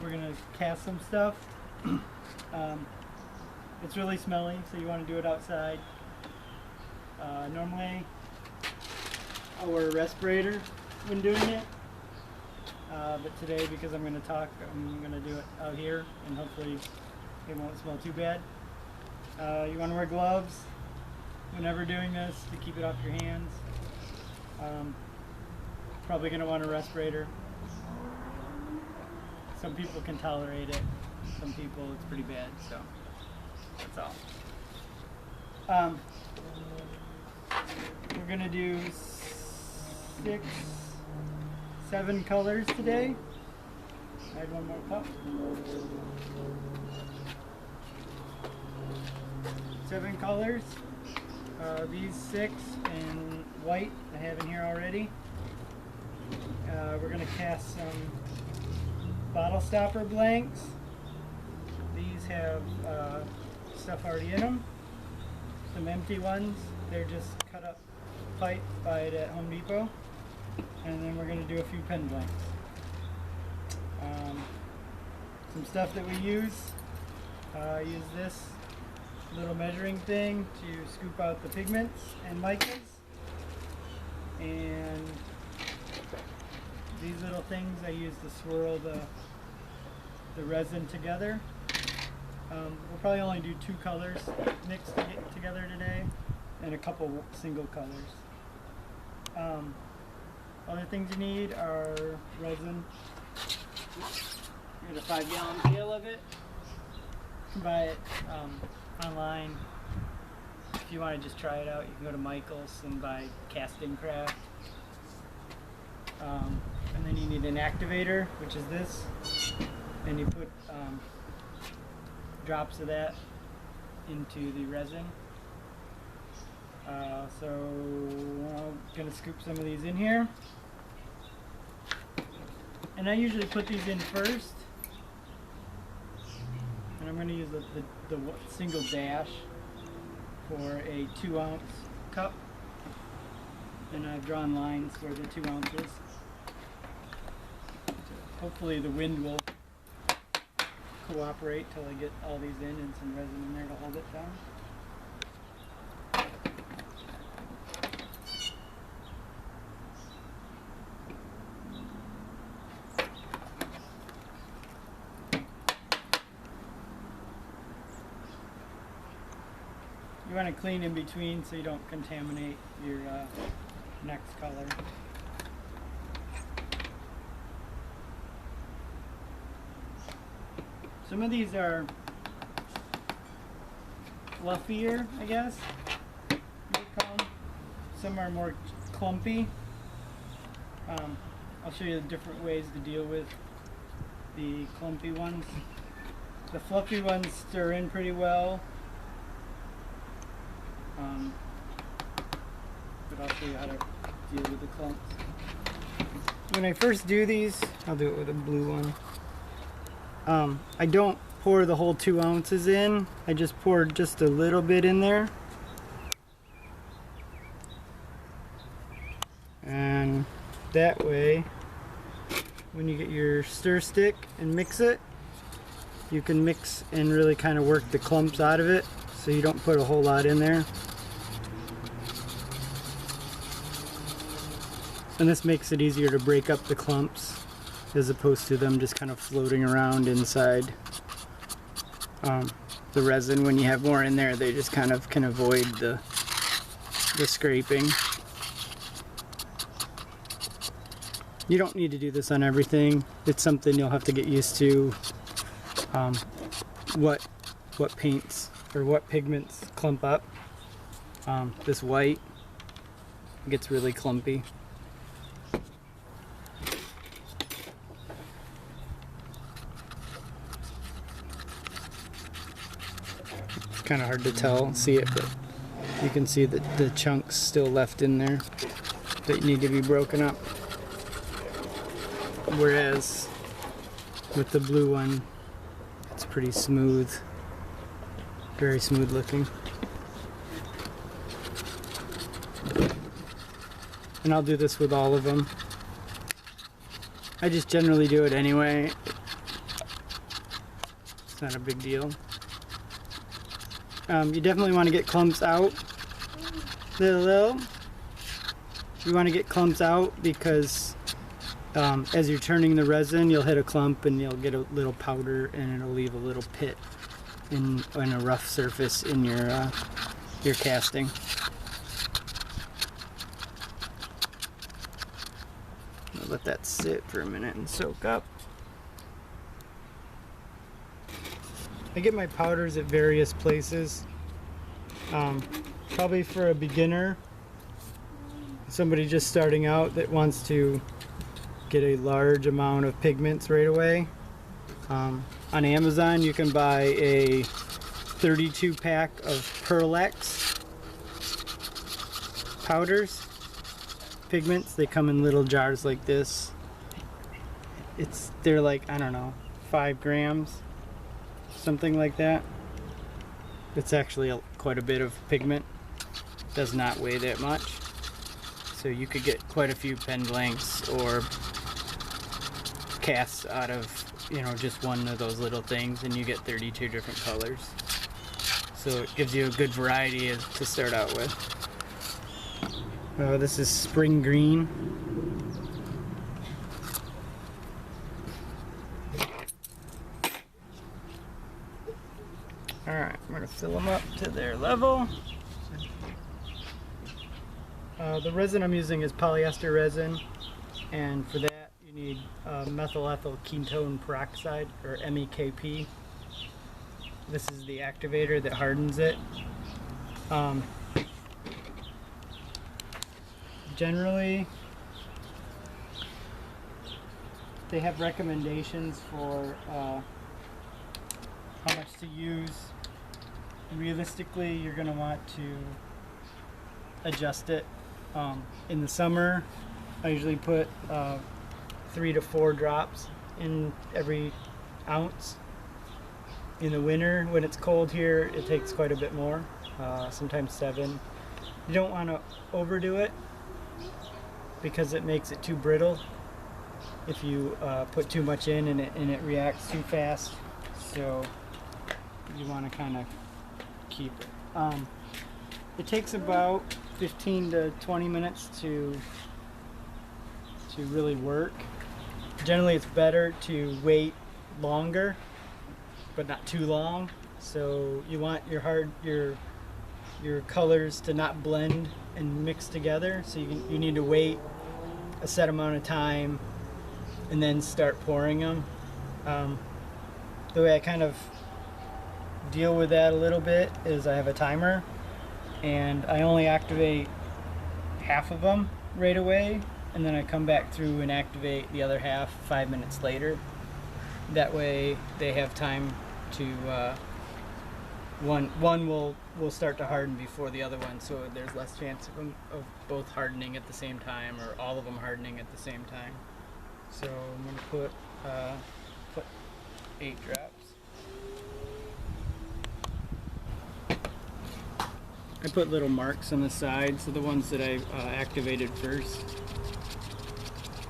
we're gonna cast some stuff. It's really smelly, so you want to do it outside. Normally, I'll wear a respirator when doing it, but today, because I'm going to talk, I'm going to do it out here, and hopefully it won't smell too bad. You want to wear gloves whenever doing this to keep it off your hands. Probably going to want a respirator. Some people can tolerate it, some people it's pretty bad, so that's all. We're going to do 6, 7 colors today. Add one more cup. 7 colors. These 6 in white I have in here already. We're going to cast some bottle stopper blanks. These have stuff already in them. Some empty ones. They're just cut up pipe, buy it at Home Depot. And then we're going to do a few pen blanks. Some stuff that we use. Use this little measuring thing to scoop out the pigments and micas. And these little things I use to swirl the resin together. We'll probably only do 2 colors mixed together today, and a couple single colors. Other things you need are resin. You get a 5-gallon pail of it. You can buy it online. If you want to just try it out, you can go to Michael's and buy casting craft. And then you need an activator, which is this, and you put drops of that into the resin. So I'm going to scoop some of these in here. And I usually put these in first. And I'm going to use the single dash for a 2-ounce cup. And I've drawn lines for the 2 ounces. Hopefully the wind will cooperate till I get all these in and some resin in there to hold it down. You want to clean in between so you don't contaminate your next color. Some of these are fluffier, I guess you would call them. Some are more clumpy. I'll show you the different ways to deal with the clumpy ones. The fluffy ones stir in pretty well. But I'll show you how to deal with the clumps. When I first do these, I'll do it with a blue one. I don't pour the whole 2 ounces in. I just pour just a little bit in there. And that way, when you get your stir stick and mix it, you can mix and really kind of work the clumps out of it, so you don't put a whole lot in there. And this makes it easier to break up the clumps as opposed to them just kind of floating around inside the resin. When you have more in there, they just kind of can avoid the scraping. You don't need to do this on everything. It's something you'll have to get used to. What paints or what pigments clump up. This white gets really clumpy. It's kind of hard to see it, but you can see that the chunks still left in there that need to be broken up. Whereas with the blue one, it's pretty smooth, very smooth looking. And I'll do this with all of them. I just generally do it anyway. It's not a big deal. You definitely want to get clumps out. You want to get clumps out because as you're turning the resin, you'll hit a clump and you'll get a little powder, and it'll leave a little pit in a rough surface in your casting. I'll let that sit for a minute and soak up. I get my powders at various places. Probably for a beginner, somebody just starting out that wants to get a large amount of pigments right away. On Amazon you can buy a 32 pack of Pearl-X powders, pigments. They come in little jars like this. They're like, I don't know, 5 grams, something like that. It's actually quite a bit of pigment. It does not weigh that much. So you could get quite a few pen blanks or casts out of, just one of those little things, and you get 32 different colors. So it gives you a good variety to start out with. This is spring green. Alright, I'm going to fill them up to their level. The resin I'm using is polyester resin, and for that you need methyl ethyl ketone peroxide, or MEKP. This is the activator that hardens it. Generally, they have recommendations for how much to use. Realistically, you're going to want to adjust it. In the summer, I usually put 3 to 4 drops in every ounce. In the winter, when it's cold here, it takes quite a bit more, sometimes 7. You don't want to overdo it because it makes it too brittle if you put too much in and it reacts too fast. So you want to kind of keep it. It takes about 15 to 20 minutes to really work. Generally, it's better to wait longer, but not too long. So you want your colors to not blend and mix together. So you need to wait a set amount of time and then start pouring them. The way I kind of deal with that a little bit is I have a timer, and I only activate half of them right away, and then I come back through and activate the other half 5 minutes later. That way they have time to one will start to harden before the other one, so there's less chance of both hardening at the same time, or all of them hardening at the same time. So I'm going to put 8 drops. I put little marks on the side, so the ones that I activated first,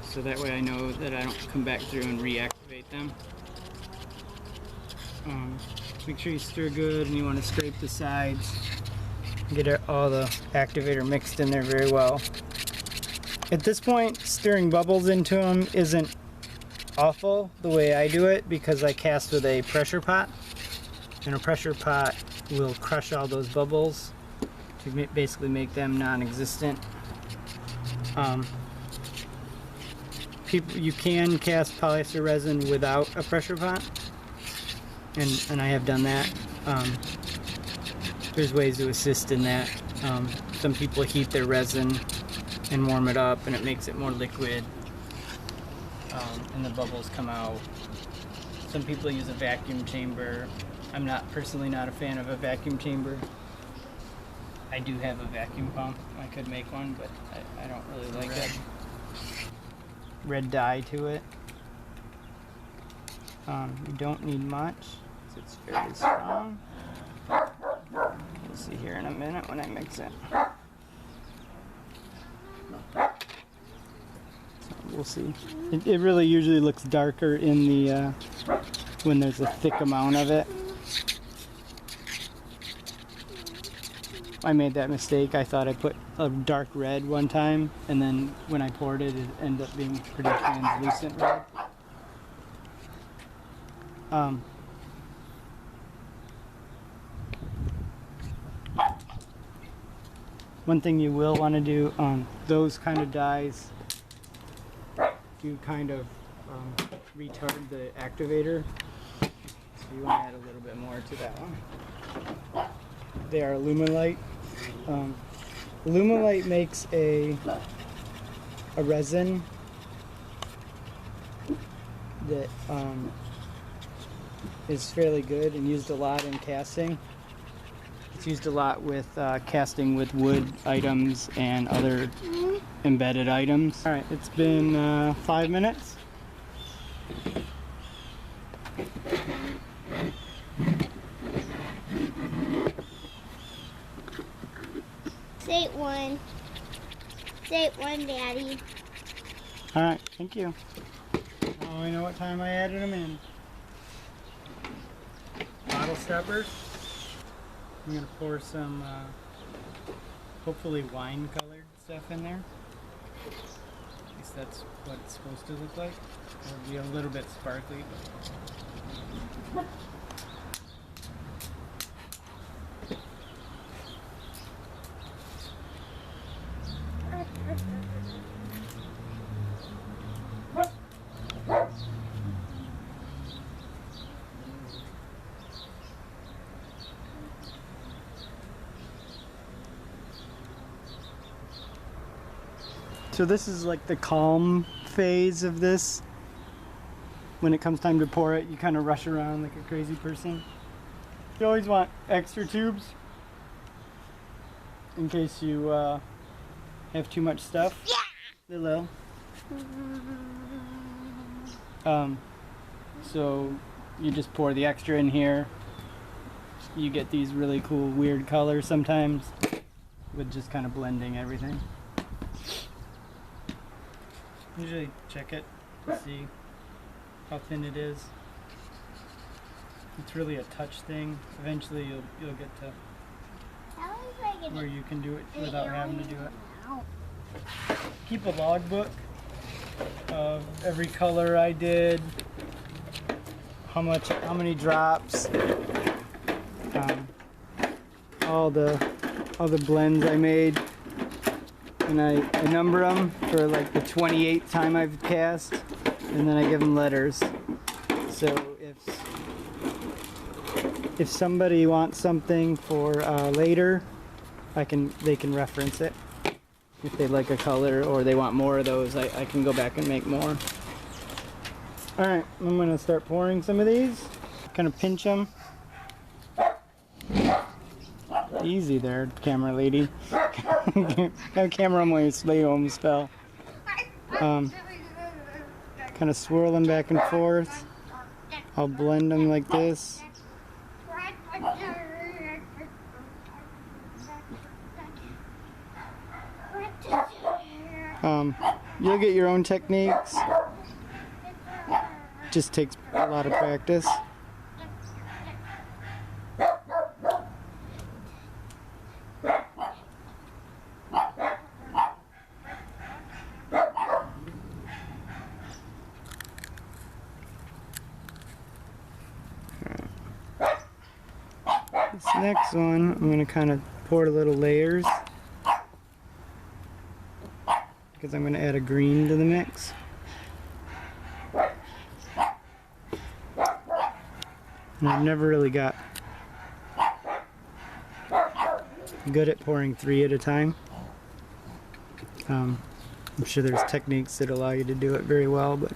so that way I know that I don't come back through and reactivate them. Make sure you stir good, and you want to scrape the sides, get all the activator mixed in there very well. At this point, stirring bubbles into them isn't awful the way I do it, because I cast with a pressure pot, and a pressure pot will crush all those bubbles to basically make them non-existent. You can cast polyester resin without a pressure pot, and I have done that. There's ways to assist in that. Some people heat their resin and warm it up, and it makes it more liquid, and the bubbles come out. Some people use a vacuum chamber. I'm personally not a fan of a vacuum chamber. I do have a vacuum pump. I could make one, but I don't really like it. Red dye to it. You don't need much, so it's fairly strong. You'll see here in a minute when I mix it. So we'll see. It really usually looks darker in the when there's a thick amount of it. I made that mistake. I thought I put a dark red one time, and then when I poured it, it ended up being pretty translucent red. One thing you will want to do on those kind of dyes, you kind of retard the activator. So you want to add a little bit more to that one. They are Lumelite. Lumelite makes a resin that is fairly good and used a lot in casting. It's used a lot with casting with wood items and other embedded items. Alright, it's been 5 minutes. Say one. Say one, Daddy. Alright, thank you. Now I know what time I added them in. Bottle stoppers. I'm going to pour some hopefully wine colored stuff in there. At least that's what it's supposed to look like. It'll be a little bit sparkly. So this is like the calm phase of this. When it comes time to pour it, you kind of rush around like a crazy person. You always want extra tubes in case you have too much stuff. Yeah. Hello. So you just pour the extra in here. You get these really cool weird colors sometimes with just kind of blending everything. Usually check it to see how thin it is. It's really a touch thing. Eventually you'll get to where you can do it without having to do it. Keep a logbook of every color I did, how many drops, all the blends I made. And I number them for like the 28th time I've cast, and then I give them letters. So if somebody wants something for later, they can reference it. If they like a color or they want more of those, I can go back and make more. All right, I'm gonna start pouring some of these. Kind of pinch them. Easy there, camera lady. Have camera on my stay home spell. Kind of swirl them back and forth. I'll blend them like this. You'll get your own techniques. Just takes a lot of practice. This next one, I'm going to kind of pour a little layers because I'm going to add a green to the mix. And I've never really got good at pouring 3 at a time. I'm sure there's techniques that allow you to do it very well, but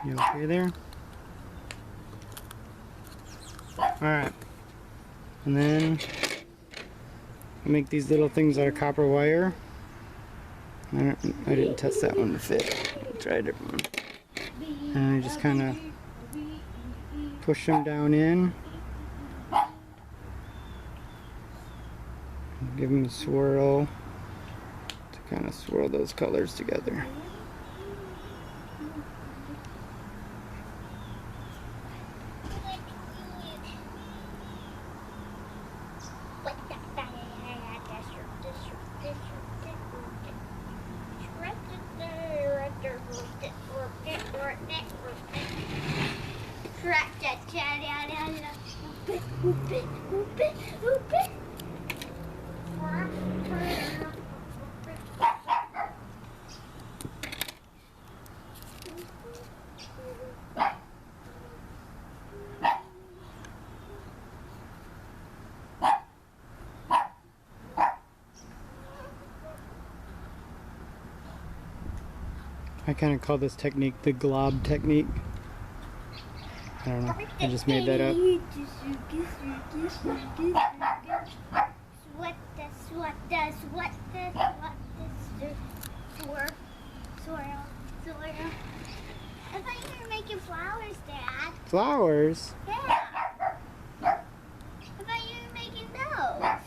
you okay there? Alright. And then I make these little things out of copper wire. I didn't test that one to fit. I tried it. And I just kind of push them down in. give them a swirl to kind of swirl those colors together. I kind of call this technique the glob technique. I don't know, I just made that up. I thought you were making flowers, Dad. Flowers? Yeah. I thought you were making those.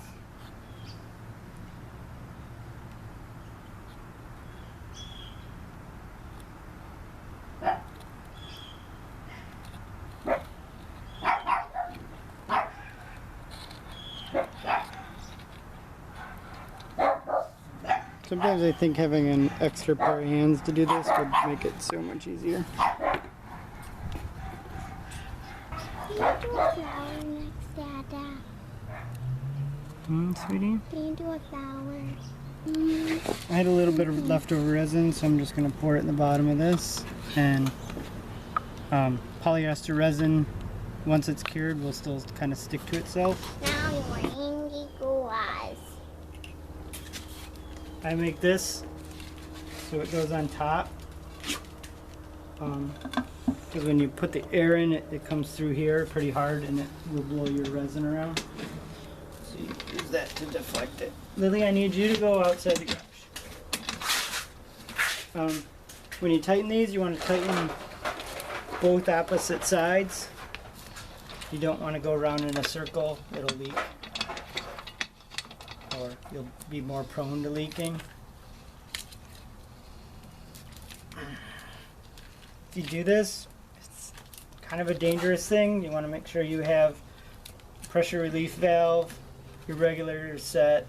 Sometimes I think having an extra pair of hands to do this would make it so much easier. Can you do a flower next, Dada? Sweetie? Can you do a flower? I had a little bit of leftover resin, so I'm just going to pour it in the bottom of this. And polyester resin, once it's cured, will still kind of stick to itself. Now you're indigo eyes. I make this so it goes on top. Because when you put the air in, it comes through here pretty hard and it will blow your resin around. So you use that to deflect it. Lily, I need you to go outside the garage. When you tighten these, you want to tighten both opposite sides. You don't want to go around in a circle, it'll leak. Or you'll be more prone to leaking. If you do this, it's kind of a dangerous thing. You want to make sure you have pressure relief valve, your regulator set,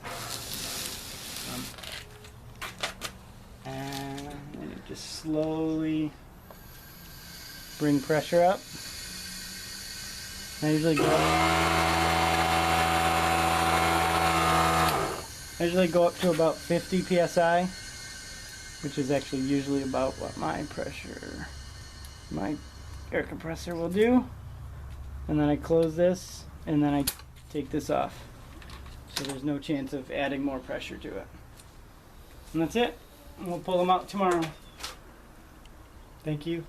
and you just slowly bring pressure up. I usually go up to about 50 psi, which is actually usually about what my air compressor will do. And then I close this, and then I take this off. So there's no chance of adding more pressure to it. And that's it. We'll pull them out tomorrow. Thank you.